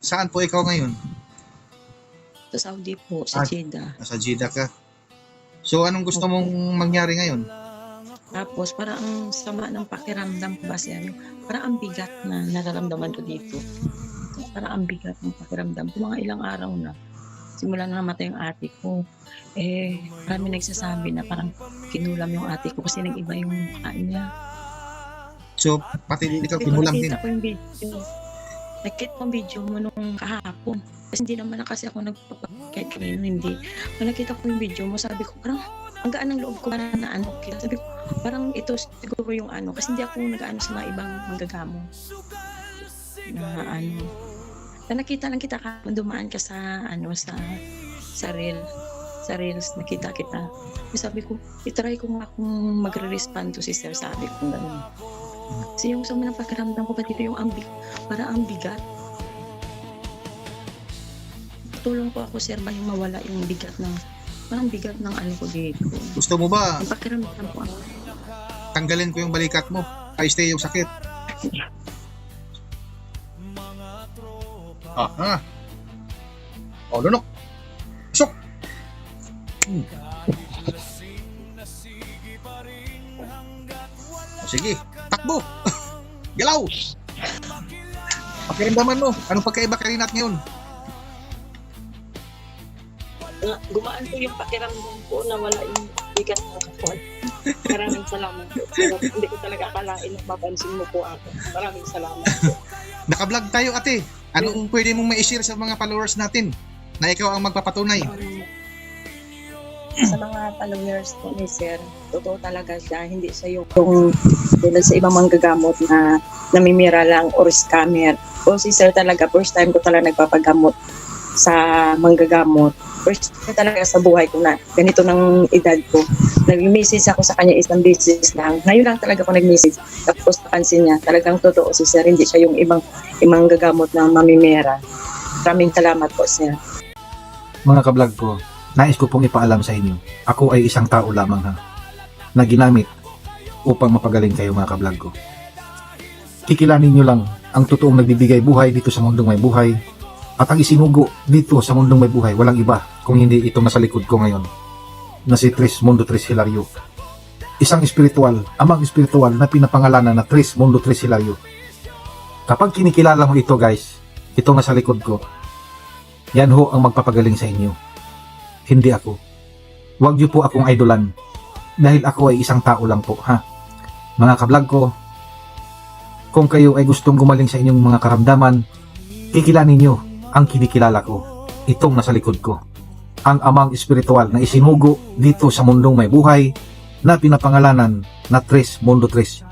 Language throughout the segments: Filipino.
Saan po ikaw ngayon? Sa Saudi po, sa Ah, Jeddah. Nasa Jeddah ka. So, anong gusto mong mangyari ngayon? Tapos parang ang sama ng pakiramdam ko ba sir, parang ang bigat na nararamdaman ko dito. Parang ang bigat ng pakiramdam ko, mga ilang araw na. Simula na namatay yung ate ko. Marami nagsasabi na parang kinulam yung ate ko kasi nag-iba yung mukha niya. So, pati ikaw Sabi ko, kinulam din. nakita ko yung video. Nakita ko yung video mo nung kahapon. Kasi hindi naman na kasi ako kahit kanino, hindi. Nung nakita ko yung video mo, sabi ko, parang ang gaan ng loob ko na ano kita. Sabi ko, parang ito siguro yung ano. Kasi hindi ako nag-ano sa mga ibang manggagamo. Na ano. Na nakita lang kita ka, dumaan ka sa ano, sa reels, nakita kita. Sabi ko, itry ko nga kung magre-respond to si sir, sabi ko gano'n. Kasi yung sama ng pakiramdam ko pa dito yung para ang bigat. Tulong po ako sir ba yung mawala yung bigat ng parang bigat ng ano ko dito. Gusto mo ba Yung pakiramdam ko ako. tanggalin ko yung balikat mo? Ay, stay yung sakit. O, lunok. Pasok. O, sige, takbo. Galaw. Pakiramdaman mo. Anong pagkaiba kanina at ngayon? Gumaan po yung pakiramdam ko na wala yung bigat ng katawan. Maraming salamat po. Hindi ko talaga akalain na mapansin mo po ako. Maraming salamat po. Naka-vlog tayo, ate. Anong pwede mong ma-share sa mga followers natin na ikaw ang magpapatunay? Sa mga followers ko ni Sir, totoo talaga siya. Hindi siya yung tulad sa ibang manggagamot na namimira lang or scammer. O si Sir talaga, first time ko talaga nagpapagamot sa manggagamot. First time talaga sa buhay ko na ganito ng edad ko. Nag-message ako sa kanya isang beses lang. Ngayon lang talaga ako nag-message. Tapos napansin niya, talagang totoo si Sir. Hindi siya yung ibang gagamot na mamimira. Maraming salamat po, Sir. Mga kablog ko, nais ko pong ipaalam sa inyo, ako ay isang tao lamang na ginamit upang mapagaling kayo mga kablog ko. Kikilanin nyo lang ang totoong nagbibigay buhay dito sa mundong may buhay at ang isinugo dito sa mundong may buhay, walang iba kung hindi itong nasa likod ko ngayon na si Tres Mundo Tres Hilario. Isang espiritual, amang espiritual na pinapangalanan na Tres Mundo Tres Hilario. Kapag kinikilala mo ito guys, itong nasa likod ko, yan ho ang magpapagaling sa inyo. Hindi ako. Huwag niyo po akong idolan dahil ako ay isang tao lang po, ha? Mga kablog ko, kung kayo ay gustong gumaling sa inyong mga karamdaman, kikilanin niyo ang kinikilala ko, itong nasa likod ko. Ang amang espiritual na isinugo dito sa mundong may buhay na pinapangalanan na Tres Mundo Tres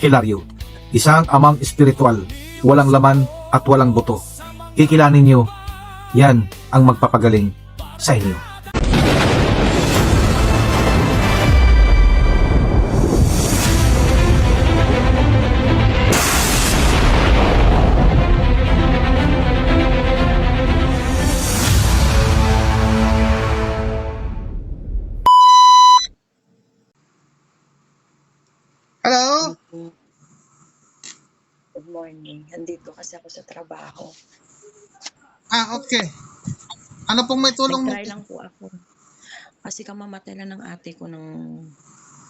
Hilario. Isang amang espiritual, walang laman at walang buto. Kikilanin niyo, yan ang magpapagaling sa inyo. Hello? Good morning. Nandito kasi ako sa trabaho. Okay. Ano pong may tulong mo? Nag-try lang po ako. Kasi kamamatay lang ng ate ko ng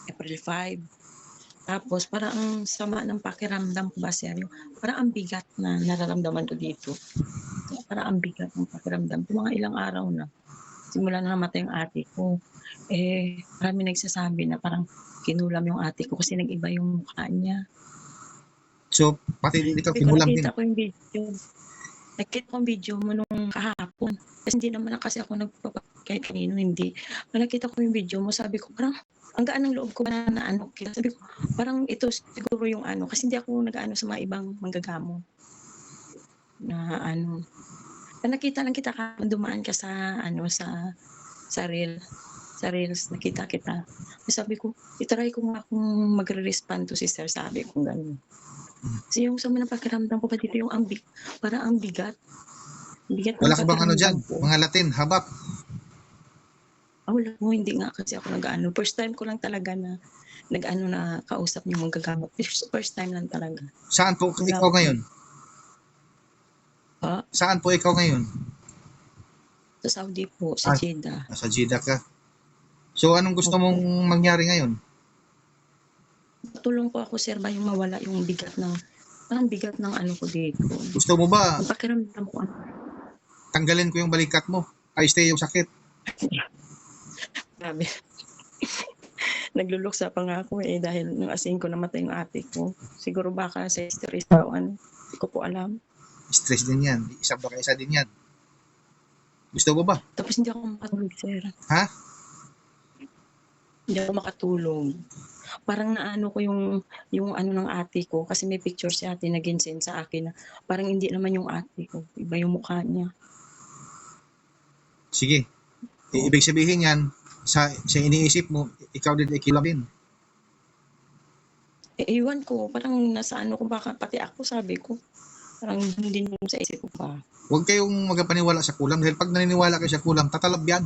April 5. Tapos parang ang sama ng pakiramdam ko ba sir, parang ang bigat na nararamdaman ko dito. Parang ang bigat ng pakiramdam ko, mga ilang araw na. Simula na namatay yung ate ko. Marami nagsasabi na parang kinulam yung ate ko kasi nag-iba yung mukha niya. So, pati ikaw Sabi ko, kinulam din. nakita ko yung video. Nakita ko yung video mo nung kahapon. Kasi hindi naman na kasi ako kahit kanino, hindi. Nung nakita ko yung video mo, sabi ko, parang ang gaan ng loob ko na ano kita. Sabi ko, parang ito siguro yung ano. Kasi hindi ako nag-ano sa mga ibang manggagamo. Na ano. Na nakita lang kita ka, dumaan ka sa ano, sa reels, nakita kita. Sabi ko, itry ko nga kung magre-respond to si sir, sabi ko gano'n. Kasi yung sama ng pakiramdam ko pa dito yung para ang bigat. Bigat Wala ng ka bang ano dyan? pakiramdam ko. Mga Latin, habak. Wala mo, hindi nga kasi ako nag-ano. First time ko lang talaga na nag-ano na kausap niyo manggagamot. First time lang talaga. Saan po Wala ikaw po. ngayon? Saan po ikaw ngayon? Sa Saudi po, sa Ah. Jeddah. Nasa Jeddah ka. So, anong gusto mong mangyari ngayon? Tulong po ako, sir, ba yung mawala yung parang bigat ng ano ko dito. Gusto mo ba Yung pakiramdam ko, tanggalin ko yung balikat mo? Ay, stay yung sakit. grabe. Nagluluksa pa nga ako dahil nung asin ko namatay yung ate ko. Siguro baka sa stress o ano. Hindi ko po alam. Stress din yan. Isa din yan. Gusto mo ba? Tapos hindi ako makatulog, sir. Ha? Hindi ako makatulog. Parang naano ko yung ano ng ate ko kasi may picture si ate na ginsend sa akin na parang hindi naman yung ate ko. Iba yung mukha niya. Sige. Ibig sabihin yan, sa iniisip mo, ikaw din ay kilala din. Iwan ko, parang nasa ano ko baka pati ako sabi ko. Parang hindi mo sa isip ko pa. Huwag kayong magpaniwala sa kulam dahil pag naniniwala kayo sa kulam, tatalab yan.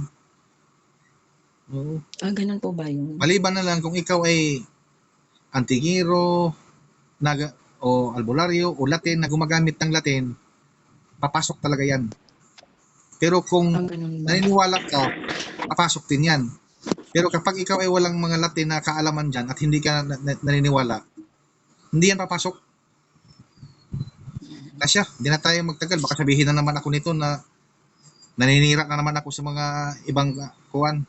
Oo. Ganun po ba yun? Maliban na lang kung ikaw ay antigiro, o albularyo o Latin na gumagamit ng Latin, papasok talaga yan. Pero kung Ganun ba? naniniwala ka, papasok din yan. Pero kapag ikaw ay walang mga Latin na kaalaman dyan at hindi ka naniniwala, hindi yan papasok. Kasya, hindi na tayo magtagal. Baka sabihin na naman ako nito na naninira na naman ako sa mga ibang kuwan.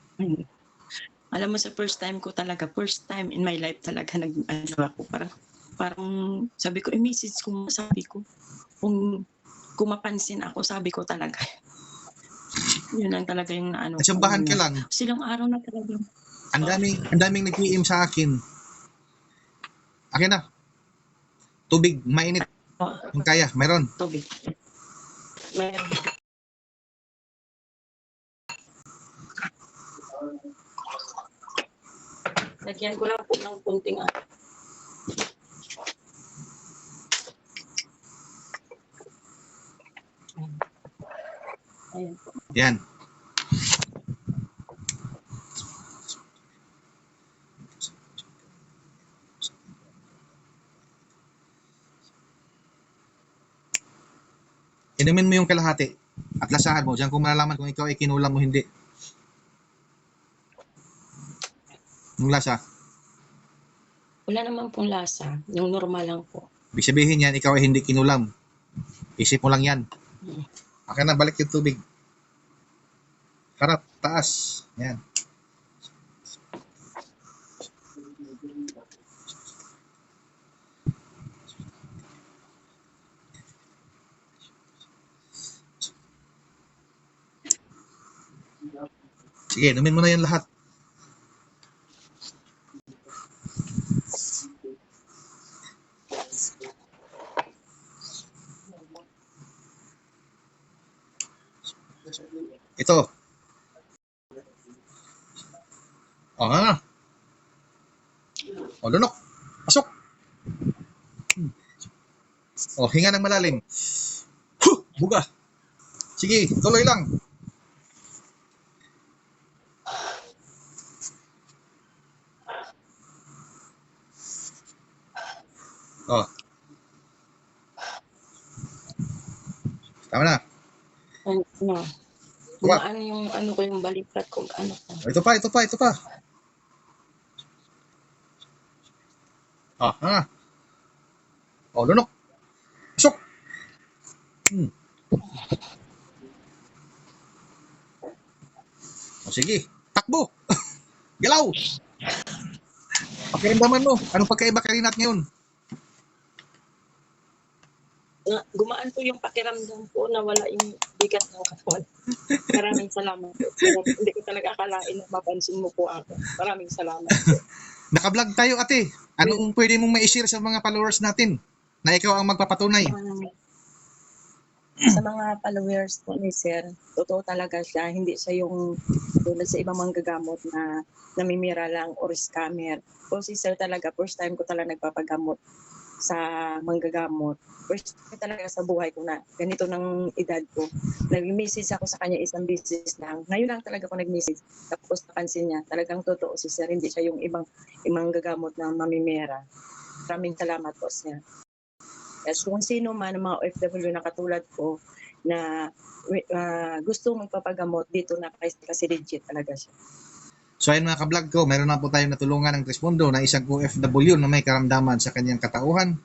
Alam mo, sa first time in my life talaga nag-ano ako. Parang sabi ko, message ko, sabi ko, kung mapansin ako, sabi ko talaga. Yun lang talaga yung naano. Nasambahan ka lang. Silang araw na talaga. Ang daming nag-PM sa akin. Akin na. Tubig, mainit. Kung kaya, mayroon. Tubig. Meron. Lagyan ko lang po ng kunting Ayan po. Yan. Inumin mo yung kalahati at lasahan mo. Diyan kung malalaman kung ikaw ay kinulam mo hindi. Yung lasa. Wala naman pong lasa. Yung normal lang po. Ibig sabihin yan, ikaw ay hindi kinulam. Isip mo lang yan. Akin na, balik yung tubig. Harap, taas. Yan. Sige, inumin mo na yan lahat. Ito. O, nga. O, lunok. Pasok. O, hinga ng malalim. Buga. Sige, tuloy lang. O. Tama na. Ano? Ano yung ano ko yung balikat ko ano ko. Ito pa. Nga. O, lunok. Pasok. O, sige. Takbo. Galaw. Pakiramdaman mo. Anong pagkaiba karinat ngayon? Gumaan po yung pakiramdam ko na wala yung bigat ng katawan. Maraming salamat po. Hindi ko talaga akalain na mapansin mo po ako. Maraming salamat po. Naka-vlog tayo, ate. Anong pwede mong ma-share sa mga followers natin na ikaw ang magpapatunay? Sa mga followers po ni Sir, totoo talaga siya. Hindi siya yung tulad sa ibang manggagamot na namimira lang or scammer. O si Sir talaga, first time ko talaga nagpapagamot sa manggagamot. First time talaga sa buhay ko na ganito ng edad ko. Nag-message ako sa kanya isang beses lang. Ngayon lang talaga ako nag-message. Tapos napansin niya, talagang totoo si Sir. Hindi siya yung ibang gagamot na mamimira. Maraming salamat po, Sir. Yes, kung sino man ang mga OFW na katulad ko na gusto magpapagamot dito na kasi legit talaga siya. So ayun mga ka-vlog ko, meron na po tayong natulungan ng Trismundo na isang OFW na may karamdaman sa kanyang katauhan.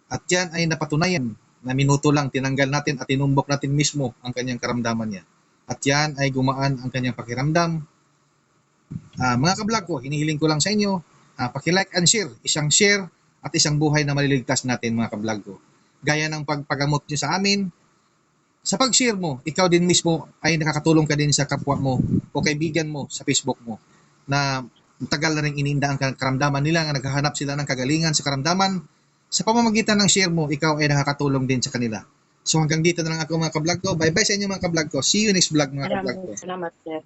At yan ay napatunayan na minuto lang tinanggal natin at tinumbok natin mismo ang kanyang karamdaman niya. At yan ay gumaan ang kanyang pakiramdam. Mga ka-vlog ko, hinihiling ko lang sa inyo, paki-like and share. Isang share at isang buhay na maliligtas natin mga ka-vlog ko. Gaya ng pagpagamot nyo sa amin, sa pag-share mo, ikaw din mismo ay nakakatulong ka din sa kapwa mo o kaibigan mo sa Facebook mo na tagal na rin iniinda ang karamdaman nila, nga naghahanap sila ng kagalingan sa karamdaman. Sa pamamagitan ng share mo, ikaw ay nakakatulong din sa kanila. So hanggang dito na lang ako mga ka-vlog ko. Bye-bye sa inyo mga ka-vlog ko. See you next vlog mga ka-vlog ko. Salamat, sir.